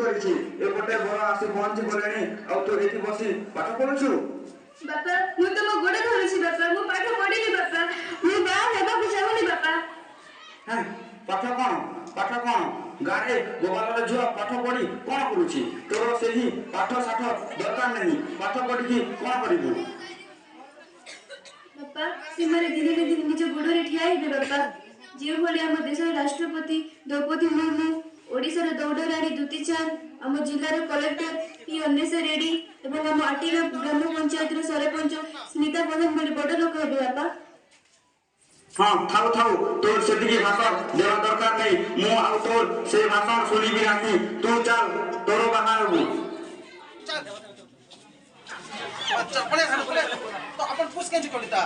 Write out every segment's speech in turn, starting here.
କରିଛି ଏ ଗୋଟେ ବର ଆସି ପହଞ୍ଚି ଗଲେଣି ଆଉ ତୁ ଏଠି ବସି ପାଠ ପଢୁଛୁ? ବାପା ମୁଁ ତ ମୋ ଗୋଡ଼ ଧରୁଛି ବାପା, ମୁଁ ପାଠ ପଢିନି ବାପା, ମୁଁ ବାହା ହେବାକୁ ଚାହୁଁନି ବାପା। ପାଠ କଣ ଗାଁରେ ଗୋପାଳର ଝିଅ ପାଠ ପଢି କଣ କରୁଛି? ତୋର ସେହି ପାଠ ସାଠ ଦରକାର ନାହିଁ, ପାଠ ପଢିକି କଣ କରିବୁ? ବାପା ସେମାନେ ଦିନେ ନା ଦିନେ ନିଜ ଗୋଡ଼ରେ ଠିଆ ହେବେ ବାପା। ଯେଉଁଭଳି ଆମ ଦେଶର ରାଷ୍ଟ୍ରପତି ଦ୍ରୌପଦୀ ମୁର୍ମୁ, ଓଡ଼ିଶାର ଦୌଡ଼ରାଣୀ ଦୁତି ଚାନ୍ଦ, ଆମ ଜିଲ୍ଲାର କଲେକ୍ଟର ପି ଅନ୍ବେଷା ରେଡ୍ଡି ଏବଂ ଆମ ଆଟିର ଗ୍ରାମ ପଞ୍ଚାୟତର ସରପଞ୍ଚ ସ୍ମିତା ପ୍ରଧାନ ଭଳି ବଡ଼ ଲୋକ ହେବେ ବାପା। ଥାଉ ତୋର ସେତିକି ଭାଷଣ ଦେବା ଦରକାର ନାହିଁ, ମୁଁ ଆଉ ତୋର ସେ ଭାଷଣ ଶୁଣିବି ନାହିଁ। ତୁ ଚାଲ ତୋର ବାହା ହେବୁ। आपण पुस केंची Kalita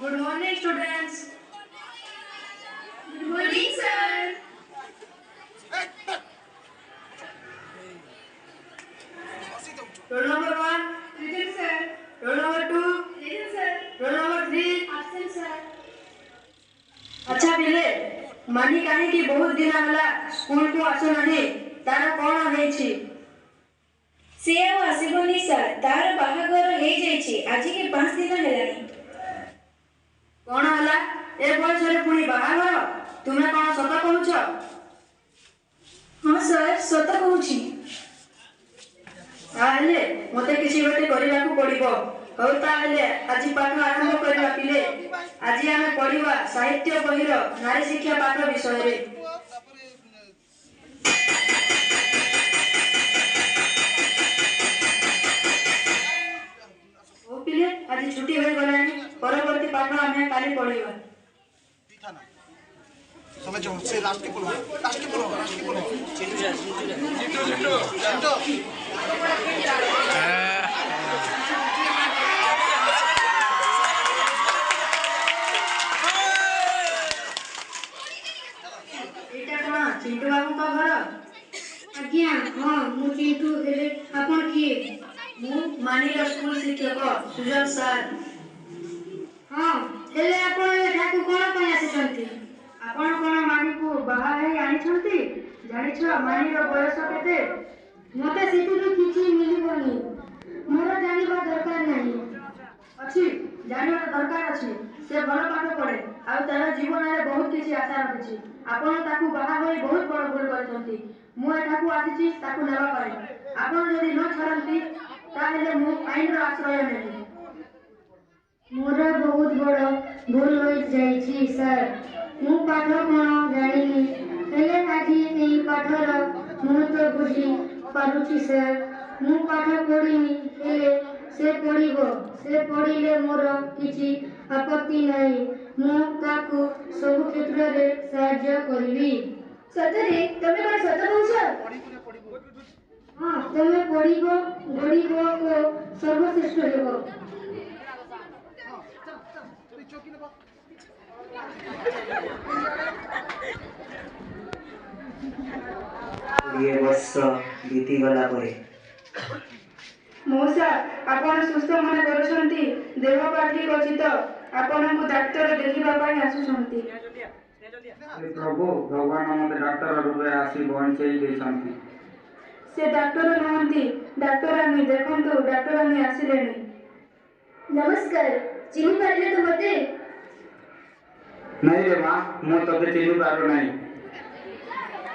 Good morning, students. Good morning, sir. Roll number 1, present, sir. Roll number 2, present, sir. Roll number 3, absent, sir. अच्छा पिले मानी काहे बहुत दिन होला स्कूल को आसु नाही, तार कोन हेछि? से आसबनी सर, तार बाहागर हे जाइछि आज के 5 दिन हेलानी। कौन हला ए बयसरे पुणी बाहागर? तुमे कौन सत कहूछ? हाँ सर सत कहूछि। ताहले मते किछि गोटे करिबाकू पड़िबो। हौ ताहले आज पाठ आरंभ करिबा पिले। आज आमे पढिबा साहित्य बहिर नारी शिक्षा पाठ विषय रे। ओ पिले आज छुट्टी होई गलानी, परवर्ती पाठ आमे काली पढिबा। समझ से लास्ट के बोलो चिंटू बाबू का घर? आज्ञा हाँ मु चिंटू हेले आपण किए? मु मानिला स्कूल शिक्षक सुजल सर। हाँ हेले आपण एठाकू कोन पय आछंती? आपण कोन मानी को बाहा हे आनिछंती? जानिछ मानी रो बयस केते? मते सेतु किछि मिलिबनी, मोर जानिबा दरकार नाही। अछि जानिबा दरकार अछि। से भल पाठ पढे आ तार जीवन रे बहुत किछि आशा रखिछि। आपण ताकू बाहा होई बहुत बड़ भूल करछंती। मु एठाकू आछिछि ताकू नेबा पाई। आपण जदि न छरंती ताहेले मु आईन रो आश्रय नेबी। मोर बहुत बड़ भूल होई जाइछि सर। मु पाठ कोन जानिनी, हेले आजि एई पाठर महत्व बुझी पारुछि सर। ମୁଁ ପାଠ ପଢ଼ିନି ହେଲେ ସେ ପଢ଼ିବ। ସେ ପଢ଼ିଲେ ମୋର କିଛି ଆପତ୍ତି ନାହିଁ। ମୁଁ ତାକୁ ସବୁ କ୍ଷେତ୍ରରେ ସାହାଯ୍ୟ କରିବି। ସତରେ ତମେ କଣ ସତ କହୁଛ? ହଁ, ତମେ ପଢ଼ିବ, ଗଢ଼ିବ ଓ ସର୍ବଶ୍ରେଷ୍ଠ ହେବ। କୋଡ଼ିଏ ବର୍ଷ ବିତିଗଲା ପରେ ମଉସା, ଆପଣ ସୁସ୍ଥ ମନେ କରୁଛନ୍ତି? ଦେହ ପା ଠିକ୍ ଅଛି ତ? ଆପଣଙ୍କୁ ଡାକ୍ତର ଦେଖିବା ପାଇଁ ଆସୁଛନ୍ତି। ହେ ପ୍ରଭୁ, ଭଗବାନ ମୋତେ ଡାକ୍ତର ରୂପେ ଆସି ବଞ୍ଚେଇ ଦେଇଛନ୍ତି। ସେ ଡାକ୍ତର ନୁହନ୍ତି, ଡାକ୍ତରାଣୀ। ଦେଖନ୍ତୁ, ଡାକ୍ତରାଣୀ ଆସିଲେଣି। ନମସ୍କାର। ଚିହ୍ନି ପାରିଲେ ତ ମୋତେ? ନାଇଁ ରେ ମା, ମୁଁ ତତେ ଚିହ୍ନି ପାରୁନାହିଁ।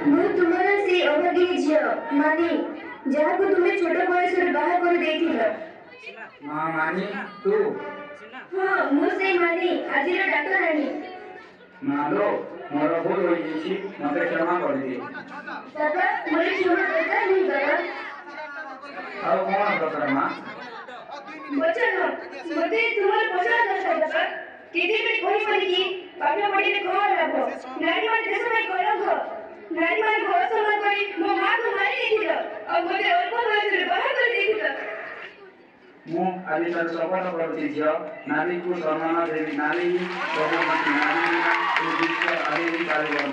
ମୁଁ ତୁମର ସେଇ ଅଭାଗିନୀ ଝିଅ ମାନି, ଯାହାକୁ ତୁମେ ଛୋଟ ବୟସରେ ବାହା କରି ଦେଇଥିଲ। ମା ମାନି, ତୁ? ହଁ, ମୁଁ ସେଇ ମାନି, ଆଜିର ଡାକ୍ତରାଣୀ। ମାଲୋ, ମୋର ଭୁଲ ହୋଇଯାଇଛି, ମୋତେ କ୍ଷମା କରିଦିଏ। ବାପା, ମୋର କ୍ଷମା ଦରକାର ନାହିଁ ବାପା। ଆଉ କଣ ଦରକାର ମା? ବଚନ, ମୋତେ ତୁମର ପସନ୍ଦ ଦରକାର ବାପା। କେତେବେଳେ କହିବନି କି ପାଠ ପଢ଼ିଲେ କଣ ଲାଭ? ନାରୀମାନେ ଦେଶ ପାଇଁ କଳଙ୍କ। ନାରୀମାନେ ଘର ସମାନ କରି ମୋ ମାଆକୁ ମାରି ଦେଇଥିଲ, ଆଉ ମୋତେ ଅଳ୍ପ ବୟସରେ ବାହା କରି ଦେଇଥିଲ। ମୁଁ ଆଜିଠାରୁ ଶପଥ କରୁଛି ଝିଅ, ନାରୀକୁ ସମ୍ମାନ ଦେବି। ନାରୀ ହିଁ ସବୁ କିଛି। ନାରୀ ବିନା ଏ ବିଶ୍ୱ ଆଗେଇ ପାରିବ